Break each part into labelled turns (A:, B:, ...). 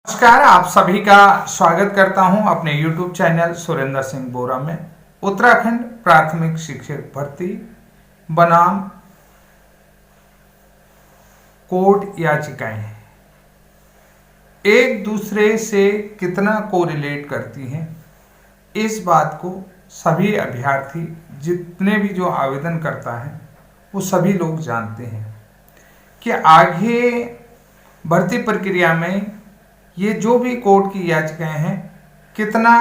A: नमस्कार, आप सभी का स्वागत करता हूं अपने YouTube चैनल सुरेंद्र सिंह बोरा में। उत्तराखंड प्राथमिक शिक्षक भर्ती बनाम कोर्ट याचिकाएं एक दूसरे से कितना कोरिलेट करती हैं, इस बात को सभी अभ्यर्थी जितने भी जो आवेदन करता है वो सभी लोग जानते हैं कि आगे भर्ती प्रक्रिया में ये जो भी कोर्ट की याचिकाएं हैं कितना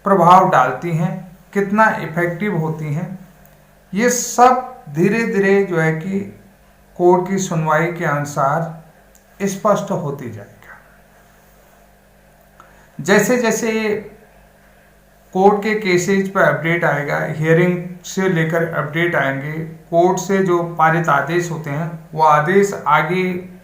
A: प्रभाव डालती हैं, कितना इफेक्टिव होती हैं। ये सब धीरे धीरे जो है कि कोर्ट की सुनवाई के अनुसार स्पष्ट होती जाएगा। जैसे जैसे कोर्ट के केसेज पर अपडेट आएगा, हियरिंग से लेकर अपडेट आएंगे, कोर्ट से जो पारित आदेश होते हैं वो आदेश आगे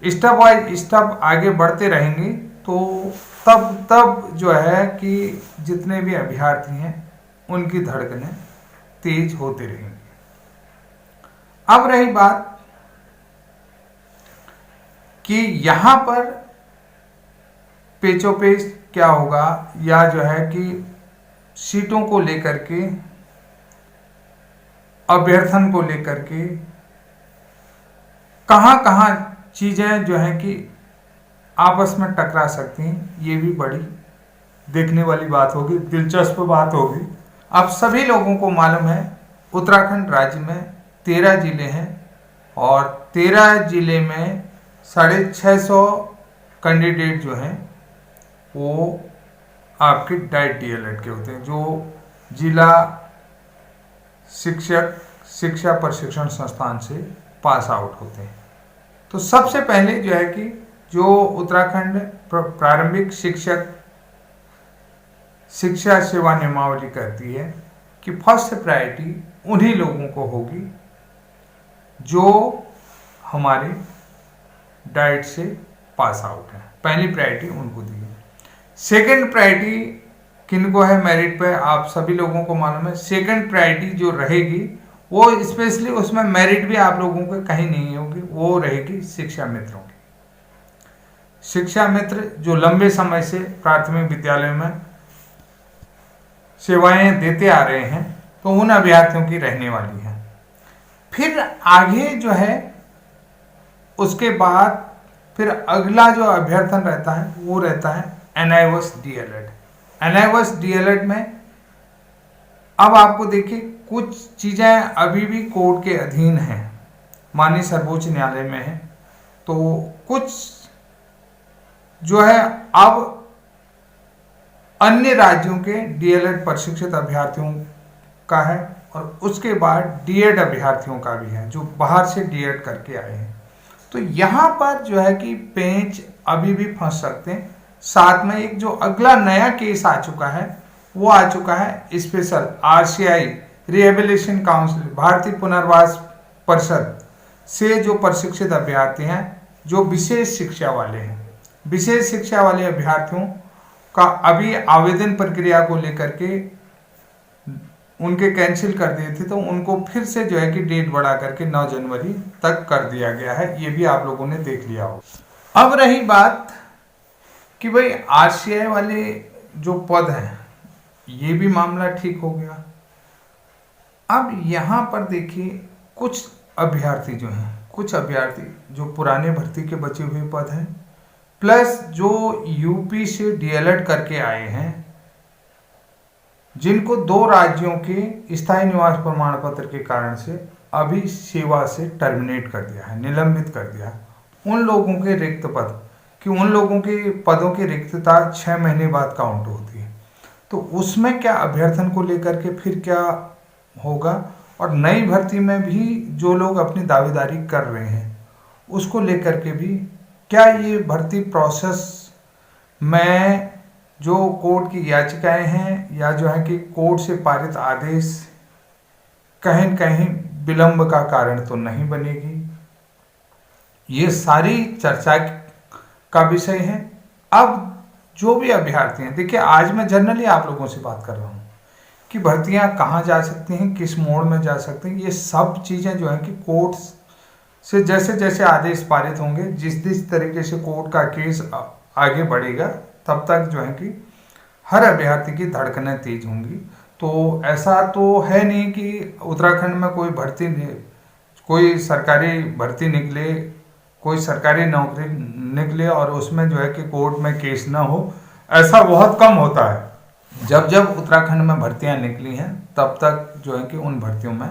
A: स्टेप बाय स्टेप आगे बढ़ते रहेंगे, तो तब जो है कि जितने भी अभ्यर्थी हैं उनकी धड़कनें तेज होती रहेंगी। अब रही बात कि यहाँ पर पेचोपेच क्या होगा, या जो है कि सीटों को लेकर के, अभ्यर्थन को लेकर के कहाँ चीज़ें जो हैं कि आपस में टकरा सकती हैं, ये भी बड़ी देखने वाली बात होगी, दिलचस्प बात होगी। अब सभी लोगों को मालूम है उत्तराखंड राज्य में 13 जिले हैं और 13 जिले में 650 कैंडिडेट जो हैं वो आपके डाइट डीएलएड के होते हैं, जो जिला शिक्षा प्रशिक्षण संस्थान से पास आउट होते हैं। तो सबसे पहले जो है कि जो उत्तराखंड प्रारंभिक शिक्षा सेवा नियमावली कहती है कि फर्स्ट प्रायोरिटी उन्हीं लोगों को होगी जो हमारे डाइट से पास आउट है। पहली प्रायोरिटी उनको दी है। सेकंड प्रायोरिटी किनको है मेरिट पे, आप सभी लोगों को मालूम है। सेकंड प्रायोरिटी जो रहेगी वो स्पेशली उसमें मेरिट भी आप लोगों को कहीं नहीं होगी, वो रहेगी शिक्षा मित्रों की। शिक्षा मित्र जो लंबे समय से प्राथमिक विद्यालयों में सेवाएं देते आ रहे हैं, तो उन अभ्यर्थियों की रहने वाली है। फिर आगे जो है उसके बाद फिर अगला जो अभ्यर्थन रहता है वो रहता है एनआईओएस डीएलएड। एनआईओएस डीएलएड में अब आपको देखिए कुछ चीज़ें अभी भी कोर्ट के अधीन हैं, माननीय सर्वोच्च न्यायालय में है, तो कुछ जो है अब अन्य राज्यों के डीएलएड प्रशिक्षित अभ्यर्थियों का है और उसके बाद डीएड अभ्यर्थियों का भी है जो बाहर से डीएड करके आए हैं। तो यहाँ पर जो है कि पेंच अभी भी फंस सकते हैं। साथ में एक जो अगला नया केस आ चुका है वो आ चुका है स्पेशल आरसीआई रिहेबिलिटेशन काउंसिल, भारतीय पुनर्वास परिषद से जो प्रशिक्षित अभ्यर्थी हैं जो विशेष शिक्षा वाले हैं। विशेष शिक्षा वाले अभ्यर्थियों का अभी आवेदन प्रक्रिया को लेकर के उनके कैंसिल कर दिए थे, तो उनको फिर से जो है कि डेट बढ़ा करके 9 जनवरी तक कर दिया गया है। ये भी आप लोगों ने देख लिया हो। अब रही बात कि भाई आरसीआई वाले जो पद हैं ये भी मामला ठीक हो गया। अब यहाँ पर देखिए कुछ अभ्यर्थी जो पुराने भर्ती के बचे हुए पद हैं, प्लस जो यूपी से डीएलएड करके आए हैं, जिनको 2 राज्यों के स्थायी निवास प्रमाण पत्र के कारण से अभी सेवा से टर्मिनेट कर दिया है, निलंबित कर दिया है, उन लोगों के रिक्त पद, कि उन लोगों के पदों की रिक्तता 6 महीने बाद काउंट होती है। तो उसमें क्या अभ्यर्थन को लेकर के फिर क्या होगा, और नई भर्ती में भी जो लोग अपनी दावेदारी कर रहे हैं उसको लेकर के भी क्या ये भर्ती प्रोसेस में जो कोर्ट की याचिकाएं हैं या जो है कि कोर्ट से पारित आदेश कहीं न कहीं विलंब का कारण तो नहीं बनेगी। ये सारी चर्चा का विषय है। अब जो भी अभ्यर्थी हैं, देखिए आज मैं जनरली आप लोगों से बात कर रहा हूँ कि भर्तियां कहाँ जा सकती हैं, किस मोड़ में जा सकती हैं, ये सब चीज़ें जो हैं कि कोर्ट से जैसे जैसे आदेश पारित होंगे, जिस जिस तरीके से कोर्ट का केस आगे बढ़ेगा, तब तक जो है कि हर अभ्यर्थी की धड़कनें तेज होंगी। तो ऐसा तो है नहीं कि उत्तराखंड में कोई सरकारी भर्ती निकले, कोई सरकारी नौकरी निकले और उसमें जो है कि कोर्ट में केस ना हो, ऐसा बहुत कम होता है। जब जब उत्तराखंड में भर्तियां निकली हैं, तब तक जो है कि उन भर्तियों में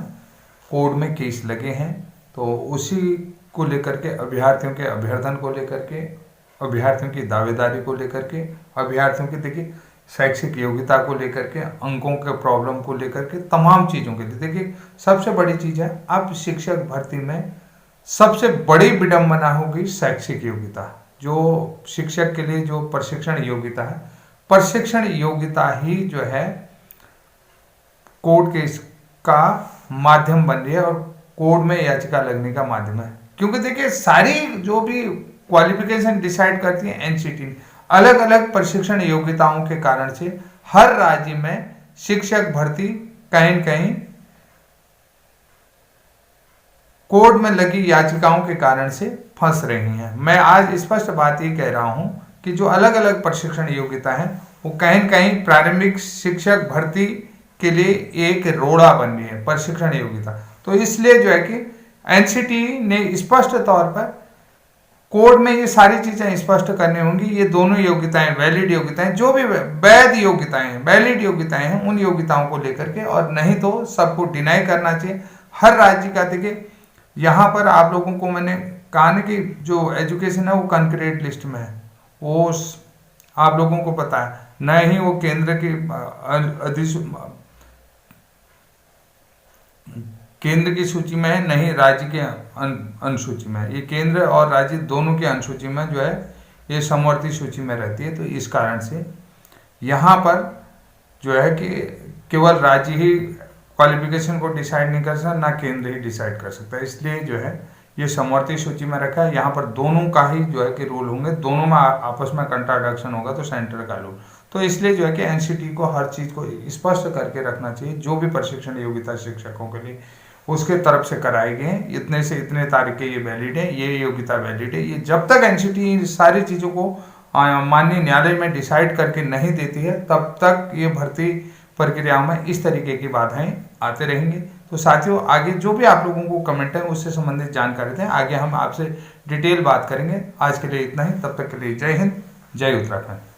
A: कोर्ट में केस लगे हैं। तो उसी को लेकर के, अभ्यर्थियों के अभ्यर्थन को लेकर के, अभ्यर्थियों की दावेदारी को लेकर के, अभ्यर्थियों की देखिए शैक्षिक योग्यता को लेकर के, अंकों के प्रॉब्लम को लेकर के, तमाम चीज़ों के लिए देखिए सबसे बड़ी चीज़ है, अब शिक्षक भर्ती में सबसे बड़ी विडंबना होगी शैक्षिक योग्यता। जो शिक्षक के लिए जो प्रशिक्षण योग्यता है, प्रशिक्षण योग्यता ही जो है कोर्ट केस का माध्यम बन रही है और कोर्ट में याचिका लगने का माध्यम है। क्योंकि देखिए सारी जो भी क्वालिफिकेशन डिसाइड करती है एनसीटी, अलग अलग प्रशिक्षण योग्यताओं के कारण से हर राज्य में शिक्षक भर्ती कहीं न कहीं कोर्ट में लगी याचिकाओं के कारण से फंस रही हैं। मैं आज स्पष्ट बात ये कह रहा हूं कि जो अलग अलग प्रशिक्षण योग्यता है वो कहीं न कहीं प्रारंभिक शिक्षक भर्ती के लिए एक रोड़ा बन रही है प्रशिक्षण योग्यता। तो इसलिए जो है कि एनसीटी ने स्पष्ट तौर पर कोर्ट में ये सारी चीजें स्पष्ट करनी होंगी। ये दोनों योग्यताएं वैलिड योग्यताएं, जो भी वैध योग्यताएं हैं, वैलिड योग्यताएं हैं, उन योग्यताओं को लेकर के, और नहीं तो सबको डिनाई करना चाहिए। हर राज्य का देखिए, यहाँ पर आप लोगों को मैंने कहा ना कि जो एजुकेशन है वो कंक्रीट लिस्ट में है, वो आप लोगों को पता है, न ही वो केंद्र की सूची में है, नहीं राज्य के अनुसूची में है। ये केंद्र और राज्य दोनों की अनुसूची में जो है ये समवर्ती सूची में रहती है। तो इस कारण से यहाँ पर जो है कि केवल राज्य ही क्वालिफिकेशन को डिसाइड नहीं कर सकता, ना केंद्र ही डिसाइड कर सकता। इसलिए जो है ये समवर्ती सूची में रखा है। यहाँ पर दोनों का ही जो है कि रूल होंगे, दोनों में आपस में कंट्राडिक्शन होगा तो सेंटर का रूल। तो इसलिए जो है कि एनसीटी को हर चीज़ को स्पष्ट करके रखना चाहिए। जो भी प्रशिक्षण योग्यता शिक्षकों के लिए उसके तरफ से कराए गए हैं, इतने से इतने तारीख के ये वैलिड है, ये योग्यता वैलिड है, ये जब तक एनसीटी सारी चीज़ों को माननीय न्यायालय में डिसाइड करके नहीं देती है, तब तक ये भर्ती प्रक्रियाओं में इस तरीके की बाधाएं आते रहेंगे। तो साथियों, आगे जो भी आप लोगों को कमेंट है उससे संबंधित जानकारी दें, आगे हम आपसे डिटेल बात करेंगे। आज के लिए इतना ही, तब तक के लिए जय हिंद, जय उत्तराखंड।